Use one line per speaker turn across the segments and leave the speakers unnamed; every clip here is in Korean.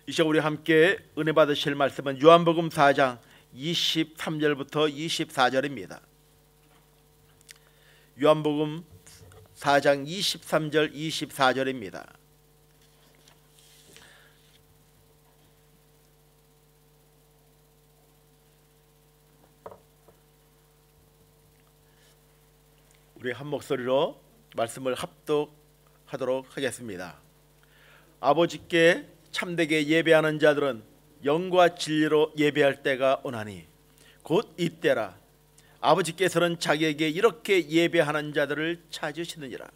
이 시간 우리 함께 은혜 받으실 말씀은 요한복음 4장 23절부터 24절입니다. 요한복음 4장 23절 24절입니다. 우리 한 목소리로 말씀을 합독하도록 하겠습니다. 아버지께 참되게 예배하는 자들은 영과 진리로 예배할 때가 오나니 곧 이때라. 아버지께서는 자기에게 이렇게 예배하는 자들을 찾으시느니라.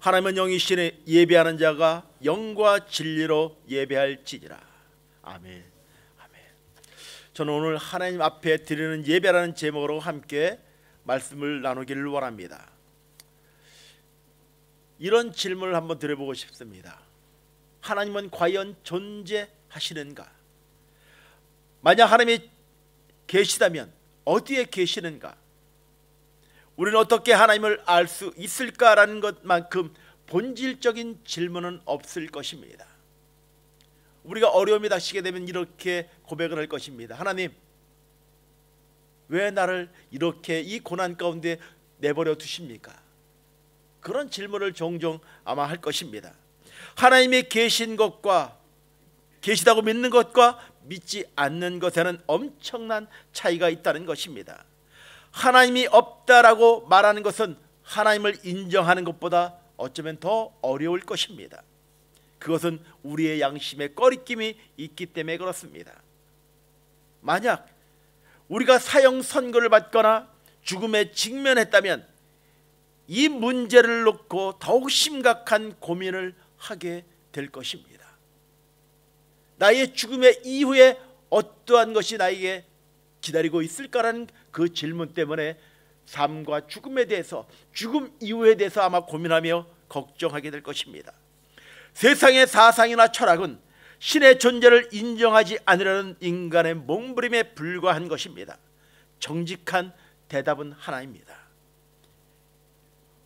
하나님은 영이시니 예배하는 자가 영과 진리로 예배할지니라. 아멘. 아멘. 저는 오늘 하나님 앞에 드리는 예배라는 제목으로 함께 말씀을 나누기를 원합니다. 이런 질문을 한번 드려보고 싶습니다. 하나님은 과연 존재하시는가? 만약 하나님이 계시다면 어디에 계시는가? 우리는 어떻게 하나님을 알 수 있을까라는 것만큼 본질적인 질문은 없을 것입니다. 우리가 어려움이 닥치게 되면 이렇게 고백을 할 것입니다. 하나님, 왜 나를 이렇게 이 고난 가운데 내버려 두십니까? 그런 질문을 종종 아마 할 것입니다. 하나님이 계신 것과 계시다고 믿는 것과 믿지 않는 것에는 엄청난 차이가 있다는 것입니다. 하나님이 없다라고 말하는 것은 하나님을 인정하는 것보다 어쩌면 더 어려울 것입니다. 그것은 우리의 양심에 꺼리낌이 있기 때문에 그렇습니다. 만약 우리가 사형 선고를 받거나 죽음에 직면했다면 이 문제를 놓고 더욱 심각한 고민을 하게 될 것입니다. 나의 죽음의 이후에 어떠한 것이 나에게 기다리고 있을까라는 그 질문 때문에 삶과 죽음에 대해서, 죽음 이후에 대해서 아마 고민하며 걱정하게 될 것입니다. 세상의 사상이나 철학은 신의 존재를 인정하지 않으려는 인간의 몸부림에 불과한 것입니다. 정직한 대답은 하나입니다.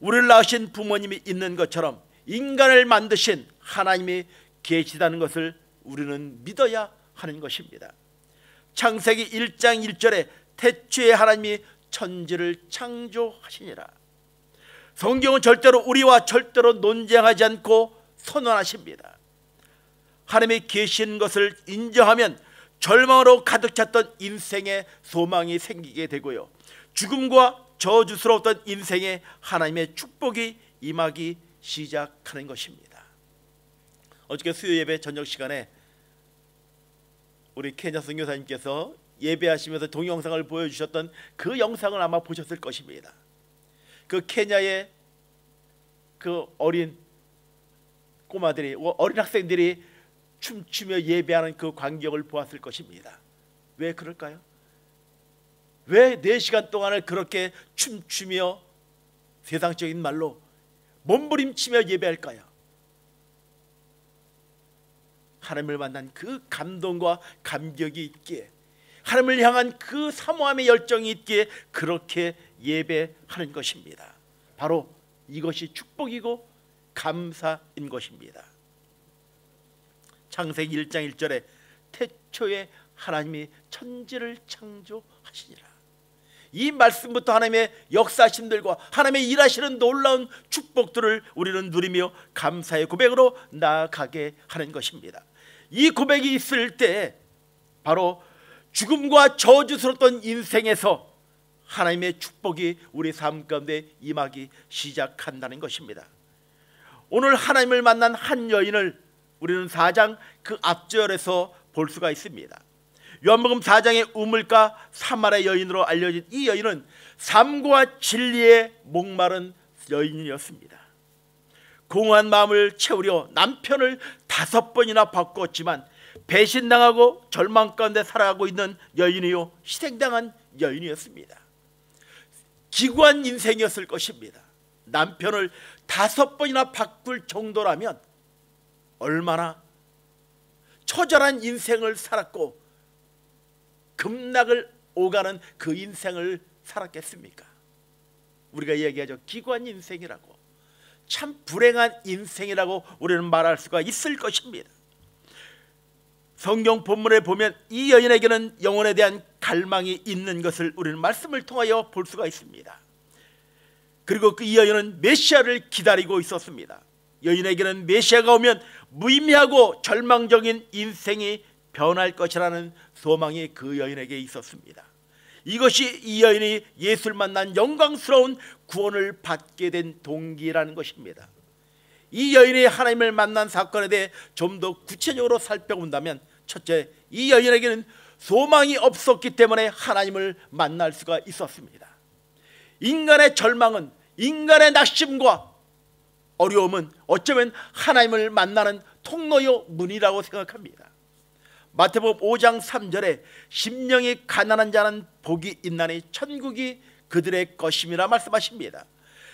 우리를 낳으신 부모님이 있는 것처럼 인간을 만드신 하나님이 계시다는 것을 우리는 믿어야 하는 것입니다. 창세기 1장 1절에 태초에 하나님이 천지를 창조하시니라. 성경은 절대로 우리와 절대로 논쟁하지 않고 선언하십니다. 하나님이 계신 것을 인정하면 절망으로 가득 찼던 인생에 소망이 생기게 되고요, 죽음과 저주스러웠던 인생에 하나님의 축복이 임하기 시작하는 것입니다. 어저께 수요 예배 저녁 시간에 우리 케냐 선교사님께서 예배하시면서 동영상을 보여주셨던 그 영상을 아마 보셨을 것입니다. 그 케냐의 그 어린 꼬마들이, 어린 학생들이 춤추며 예배하는 그 광경을 보았을 것입니다. 왜 그럴까요? 왜 4시간 동안을 그렇게 춤추며 세상적인 말로 몸부림치며 예배할까요? 하나님을 만난 그 감동과 감격이 있기에, 하나님을 향한 그 사모함의 열정이 있기에 그렇게 예배하는 것입니다. 바로 이것이 축복이고 감사인 것입니다. 창세기 1장 1절에 태초에 하나님이 천지를 창조하시니라. 이 말씀부터 하나님의 역사심들과 하나님의 일하시는 놀라운 축복들을 우리는 누리며 감사의 고백으로 나아가게 하는 것입니다. 이 고백이 있을 때 바로 죽음과 저주스러웠던 인생에서 하나님의 축복이 우리 삶 가운데 임하기 시작한다는 것입니다. 오늘 하나님을 만난 한 여인을 우리는 4장 그 앞절에서 볼 수가 있습니다. 요한복음 4장의 우물가 사마리아 여인으로 알려진 이 여인은 삶과 진리에 목마른 여인이었습니다. 공허한 마음을 채우려 남편을 5번이나 바꿨지만 배신당하고 절망 가운데 살아가고 있는 여인이요, 희생당한 여인이었습니다. 기구한 인생이었을 것입니다. 남편을 5번이나 바꿀 정도라면 얼마나 처절한 인생을 살았고 급락을 오가는 그 인생을 살았겠습니까? 우리가 얘기하죠, 기구한 인생이라고. 참 불행한 인생이라고 우리는 말할 수가 있을 것입니다. 성경 본문에 보면 이 여인에게는 영혼에 대한 갈망이 있는 것을 우리는 말씀을 통하여 볼 수가 있습니다. 그리고 이 여인은 메시아를 기다리고 있었습니다. 여인에게는 메시아가 오면 무의미하고 절망적인 인생이 변할 것이라는 소망이 그 여인에게 있었습니다. 이것이 이 여인이 예수를 만난 영광스러운 구원을 받게 된 동기라는 것입니다. 이 여인이 하나님을 만난 사건에 대해 좀 더 구체적으로 살펴본다면, 첫째, 이 여인에게는 소망이 없었기 때문에 하나님을 만날 수가 있었습니다. 인간의 절망은, 인간의 낙심과 어려움은 어쩌면 하나님을 만나는 통로요 문이라고 생각합니다. 마태복음 5장 3절에 심령이 가난한 자는 복이 있나니 천국이 그들의 것임이라 말씀하십니다.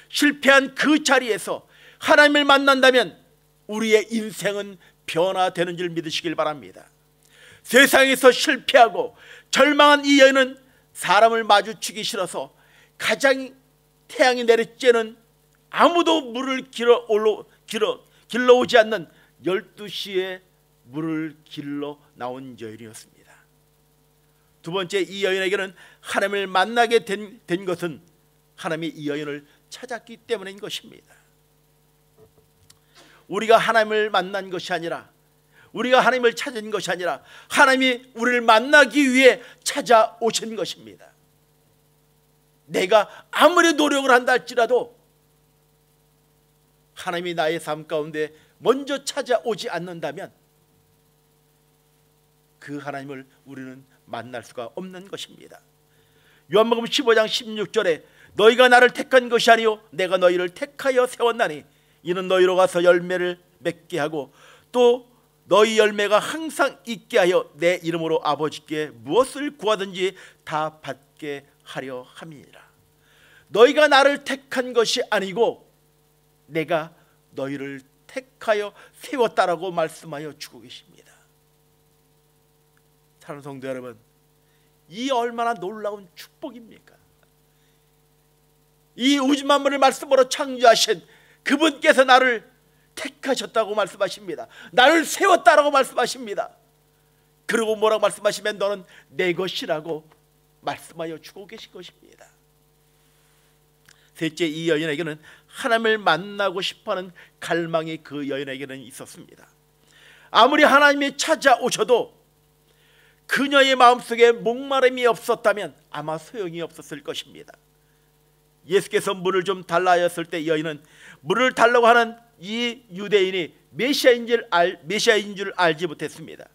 실패한 그 자리에서 하나님을 만난다면 우리의 인생은 변화되는 줄 믿으시길 바랍니다. 세상에서 실패하고 절망한 이 여인은 사람을 마주치기 싫어서 가장 태양이 내리쬐는 아무도 물을 길러오지 않는 12시에 물을 길러 나온 여인이었습니다. 두 번째, 이 여인에게는 하나님을 만나게 된 것은 하나님이 이 여인을 찾았기 때문인 것입니다. 우리가 하나님을 만난 것이 아니라, 우리가 하나님을 찾은 것이 아니라 하나님이 우리를 만나기 위해 찾아오신 것입니다. 내가 아무리 노력을 한다 할지라도 하나님이 나의 삶 가운데 먼저 찾아오지 않는다면 그 하나님을 우리는 만날 수가 없는 것입니다. 요한복음 15장 16절에 너희가 나를 택한 것이 아니요 내가 너희를 택하여 세웠나니 이는 너희로 가서 열매를 맺게 하고 또 너희 열매가 항상 있게 하여 내 이름으로 아버지께 무엇을 구하든지 다 받게 하려 함이니라. 너희가 나를 택한 것이 아니고 내가 너희를 택하여 세웠다라고 말씀하여 주고 계십니다. 사랑하는 성도 여러분, 이 얼마나 놀라운 축복입니까? 이 우주 만물을 말씀으로 창조하신 그분께서 나를 택하셨다고 말씀하십니다. 나를 세웠다라고 말씀하십니다. 그리고 뭐라고 말씀하시면 너는 내 것이라고 말씀하여 주고 계신 것입니다. 셋째, 이 여인에게는 하나님을 만나고 싶어하는 갈망이 그 여인에게는 있었습니다. 아무리 하나님이 찾아오셔도 그녀의 마음속에 목마름이 없었다면 아마 소용이 없었을 것입니다. 예수께서 물을 좀 달라 하였을 때 여인은 물을 달라고 하는 이 유대인이 메시아인 줄 알지 못했습니다.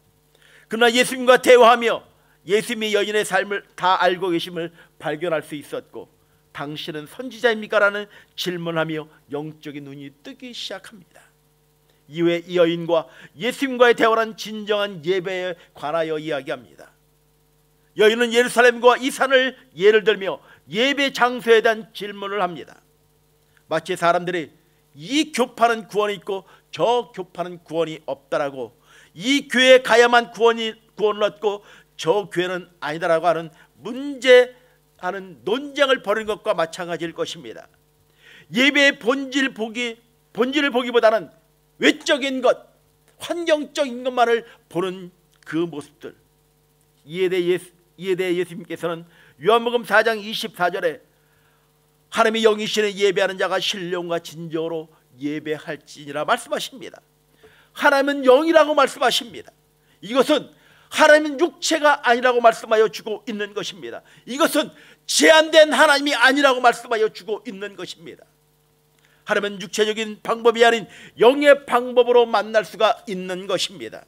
그러나 예수님과 대화하며 예수님이 여인의 삶을 다 알고 계심을 발견할 수 있었고, 당신은 선지자입니까? 라는 질문하며 영적인 눈이 뜨기 시작합니다. 이후에 이 여인과 예수님과의 대화란 진정한 예배에 관하여 이야기합니다. 여인은 예루살렘과 이 산을 예를 들며 예배 장소에 대한 질문을 합니다. 마치 사람들이 이 교파는 구원이 있고 저 교파는 구원이 없다라고, 이 교회에 가야만 구원을 얻고 저 교회는 아니다라고 하는 문제하는 논쟁을 벌이는 것과 마찬가지일 것입니다. 예배의 본질을 보기보다는 외적인 것, 환경적인 것만을 보는 그 모습들, 이에 대해 예수님께서는 요한복음 4장 24절에 하나님의 영이시는 예배하는 자가 신령과 진정으로 예배할지니라 말씀하십니다. 하나님은 영이라고 말씀하십니다. 이것은 하나님은 육체가 아니라고 말씀하여 주고 있는 것입니다. 이것은 제한된 하나님이 아니라고 말씀하여 주고 있는 것입니다. 하나님은 육체적인 방법이 아닌 영의 방법으로 만날 수가 있는 것입니다.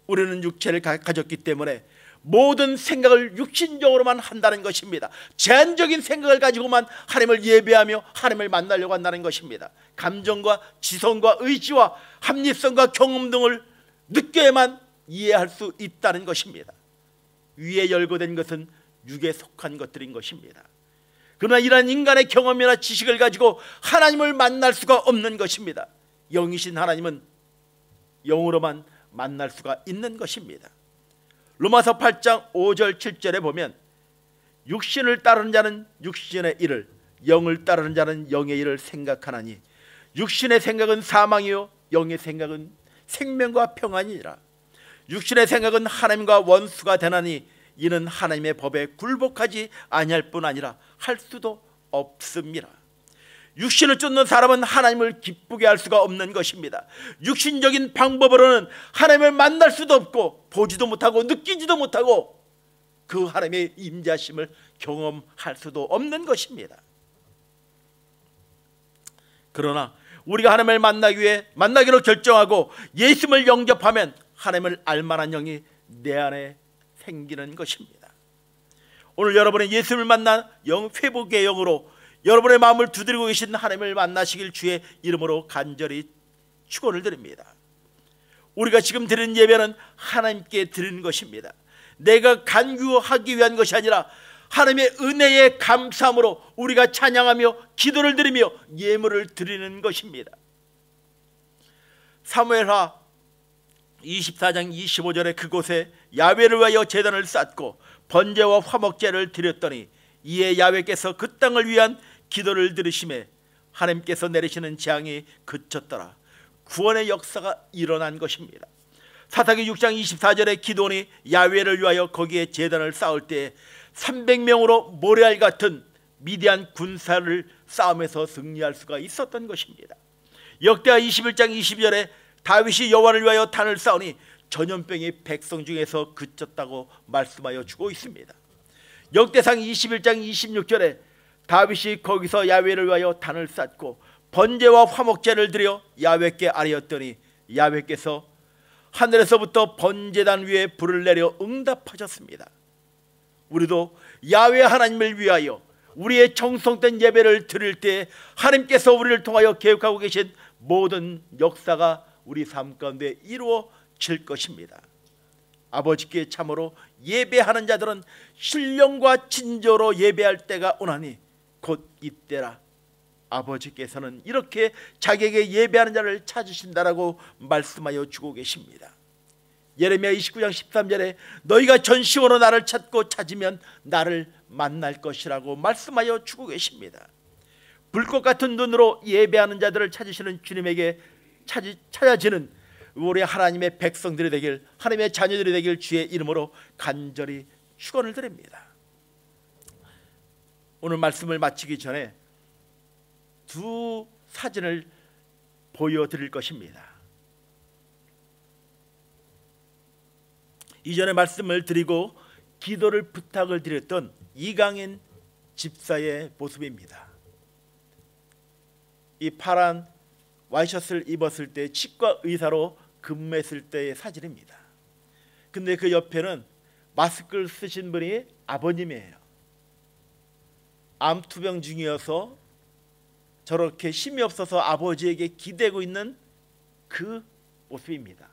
우리는 육체를 가졌기 때문에 모든 생각을 육신적으로만 한다는 것입니다. 제한적인 생각을 가지고만 하나님을 예배하며 하나님을 만나려고 한다는 것입니다. 감정과 지성과 의지와 합리성과 경험 등을 느껴야만 이해할 수 있다는 것입니다. 위에 열거된 것은 육에 속한 것들인 것입니다. 그러나 이러한 인간의 경험이나 지식을 가지고 하나님을 만날 수가 없는 것입니다. 영이신 하나님은 영으로만 만날 수가 있는 것입니다. 로마서 8장 5절 7절에 보면 육신을 따르는 자는 육신의 일을, 영을 따르는 자는 영의 일을 생각하나니 육신의 생각은 사망이요 영의 생각은 생명과 평안이니라. 육신의 생각은 하나님과 원수가 되나니 이는 하나님의 법에 굴복하지 아니할 뿐 아니라 할 수도 없습니다. 육신을 쫓는 사람은 하나님을 기쁘게 할 수가 없는 것입니다. 육신적인 방법으로는 하나님을 만날 수도 없고 보지도 못하고 느끼지도 못하고 그 하나님의 임재하심을 경험할 수도 없는 것입니다. 그러나 우리가 하나님을 만나기 위해 만나기로 결정하고 예수님을 영접하면 하나님을 알만한 영이 내 안에 생기는 것입니다. 오늘 여러분의 예수님을 만난 회복의 영으로 여러분의 마음을 두드리고 계신 하나님을 만나시길 주의 이름으로 간절히 축원을 드립니다. 우리가 지금 드리는 예배는 하나님께 드리는 것입니다. 내가 간구하기 위한 것이 아니라 하나님의 은혜의 감사함으로 우리가 찬양하며 기도를 드리며 예물을 드리는 것입니다. 사무엘하 24장 25절에 그곳에 야훼를 위하여 제단을 쌓고 번제와 화목제를 드렸더니 이에 야훼께서 그 땅을 위한 기도를 들으심에 하나님께서 내리시는 재앙이 그쳤더라. 구원의 역사가 일어난 것입니다. 사사기 6장 24절에 기드온이 야훼를 위하여 거기에 제단을 쌓을 때 300명으로 모래알 같은 미디안 군사를 싸움에서 승리할 수가 있었던 것입니다. 역대하 21장 22절에 다윗이 여호와를 위하여 단을 쌓으니 전염병이 백성 중에서 그쳤다고 말씀하여 주고 있습니다. 역대상 21장 26절에 다윗이 거기서 야훼를 위하여 단을 쌓고 번제와 화목제를 드려 야훼께 아뢰었더니 야훼께서 하늘에서부터 번제단 위에 불을 내려 응답하셨습니다. 우리도 야훼 하나님을 위하여 우리의 정성된 예배를 드릴 때 하나님께서 우리를 통하여 계획하고 계신 모든 역사가 우리 삶 가운데 이루어질 것입니다. 아버지께 참으로 예배하는 자들은 신령과 진저로 예배할 때가 오나니 곧 이때라. 아버지께서는 이렇게 자기에게 예배하는 자를 찾으신다라고 말씀하여 주고 계십니다. 예레미야 29장 13절에 너희가 전심으로 나를 찾고 찾으면 나를 만날 것이라고 말씀하여 주고 계십니다. 불꽃 같은 눈으로 예배하는 자들을 찾으시는 주님에게 찾아지는 우리 하나님의 백성들이 되길, 하나님의 자녀들이 되길 주의 이름으로 간절히 축원을 드립니다. 오늘 말씀을 마치기 전에 두 사진을 보여드릴 것입니다. 이전에 말씀을 드리고 기도를 부탁을 드렸던 이강인 집사의 모습입니다. 이 파란 와이셔츠를 입었을 때 치과 의사로 근무했을 때의 사진입니다. 근데 그 옆에는 마스크를 쓰신 분이 아버님이에요. 암투병 중이어서 저렇게 힘이 없어서 아버지에게 기대고 있는 그 모습입니다.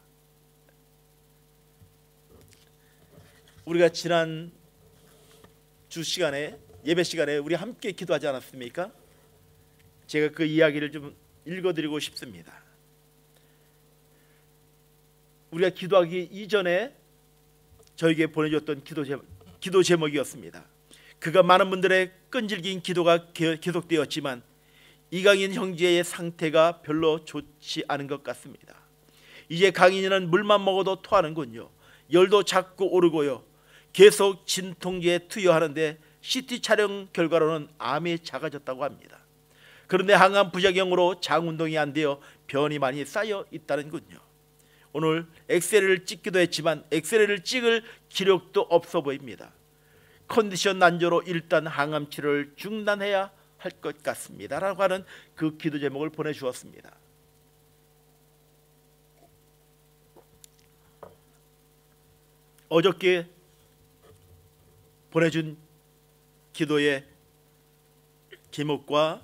우리가 지난 주 시간에 예배 시간에 우리 함께 기도하지 않았습니까? 제가 그 이야기를 좀 읽어드리고 싶습니다. 우리가 기도하기 이전에 저에게 보내줬던 기도 제목이었습니다. 그가 많은 분들의 끈질긴 기도가 계속되었지만 이강인 형제의 상태가 별로 좋지 않은 것 같습니다. 이제 강인이는 물만 먹어도 토하는군요. 열도 자꾸 오르고요. 계속 진통제에 투여하는데 CT 촬영 결과로는 암이 작아졌다고 합니다. 그런데 항암 부작용으로 장 운동이 안 되어 변이 많이 쌓여 있다는군요. 오늘 엑스레이를 찍기도 했지만 엑스레이를 찍을 기력도 없어 보입니다. 컨디션 난조로 일단 항암 치료를 중단해야 할 것 같습니다 라고 하는 그 기도 제목을 보내주었습니다. 어저께 보내준 기도의 제목과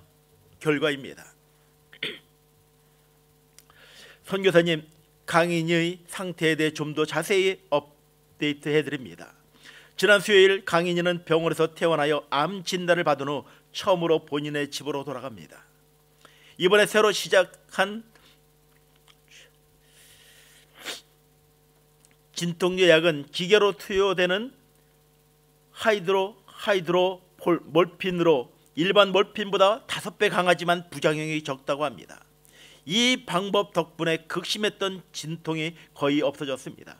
결과입니다. 선교사님, 강인의 상태에 대해 좀 더 자세히 업데이트 해드립니다. 지난 수요일 강인이는 병원에서 퇴원하여 암 진단을 받은 후 처음으로 본인의 집으로 돌아갑니다. 이번에 새로 시작한 진통제 약은 기계로 투여되는 하이드로몰핀으로 일반 몰핀보다 5배 강하지만 부작용이 적다고 합니다. 이 방법 덕분에 극심했던 진통이 거의 없어졌습니다.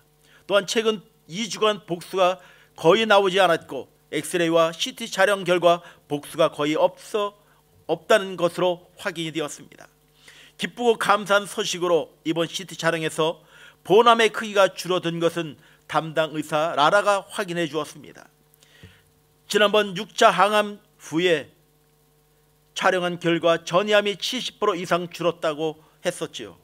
또한 최근 2주간 복수가 거의 나오지 않았고 엑스레이와 CT 촬영 결과 복수가 거의 없다는 것으로 확인이 되었습니다. 기쁘고 감사한 소식으로 이번 CT 촬영에서 보남의 크기가 줄어든 것은 담당 의사 라라가 확인해 주었습니다. 지난번 6차 항암 후에 촬영한 결과 전이암이 70% 이상 줄었다고 했었지요.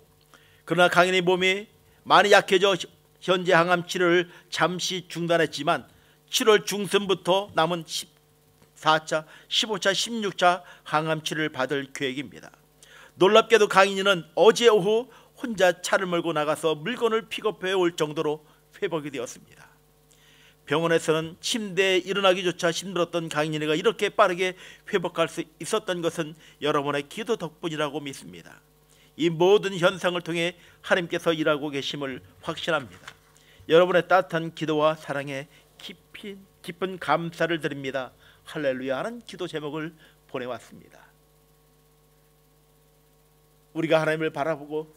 그러나 강인의 몸이 많이 약해져 현재 항암 치료를 잠시 중단했지만 7월 중순부터 남은 14차, 15차, 16차 항암 치료를 받을 계획입니다. 놀랍게도 강인이는 어제 오후 혼자 차를 몰고 나가서 물건을 픽업해 올 정도로 회복이 되었습니다. 병원에서는 침대에 일어나기조차 힘들었던 강인이가 이렇게 빠르게 회복할 수 있었던 것은 여러분의 기도 덕분이라고 믿습니다. 이 모든 현상을 통해 하나님께서 일하고 계심을 확신합니다. 여러분의 따뜻한 기도와 사랑에 깊은 감사를 드립니다. 할렐루야 하는 기도 제목을 보내왔습니다. 우리가 하나님을 바라보고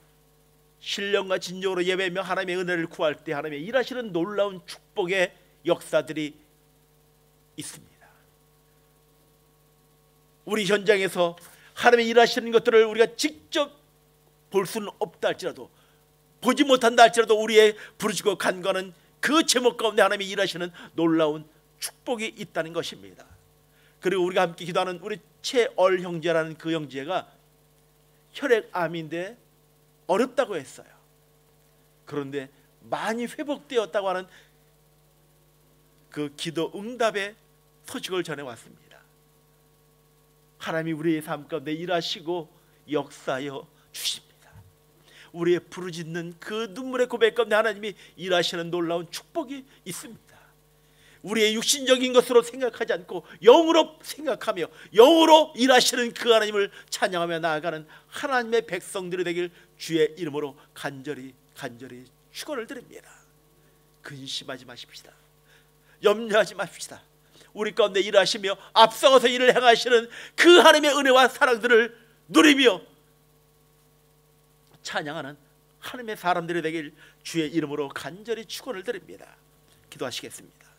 신령과 진정으로 예배하며 하나님의 은혜를 구할 때 하나님의 일하시는 놀라운 축복의 역사들이 있습니다. 우리 현장에서 하나님의 일하시는 것들을 우리가 직접 볼 수는 없다 할지라도, 보지 못한다 할지라도 우리의 부르짖고 간구하는 그 제목 가운데 하나님이 일하시는 놀라운 축복이 있다는 것입니다. 그리고 우리가 함께 기도하는 우리 최얼 형제라는 그 형제가 혈액암인데 어렵다고 했어요. 그런데 많이 회복되었다고 하는 그 기도 응답의 소식을 전해왔습니다. 하나님이 우리의 삶 가운데 일하시고 역사하여 주십니다. 우리의 부르짖는 그 눈물의 고백 가운데 하나님이 일하시는 놀라운 축복이 있습니다. 우리의 육신적인 것으로 생각하지 않고 영으로 생각하며 영으로 일하시는 그 하나님을 찬양하며 나아가는 하나님의 백성들이 되길 주의 이름으로 간절히 축원을 드립니다. 근심하지 마십시다. 염려하지 마십시다. 우리 가운데 일하시며 앞서가서 일을 행하시는 그 하나님의 은혜와 사랑들을 누리며 찬양하는 하나님의 사람들이 되길 주의 이름으로 간절히 축원을 드립니다. 기도하시겠습니다.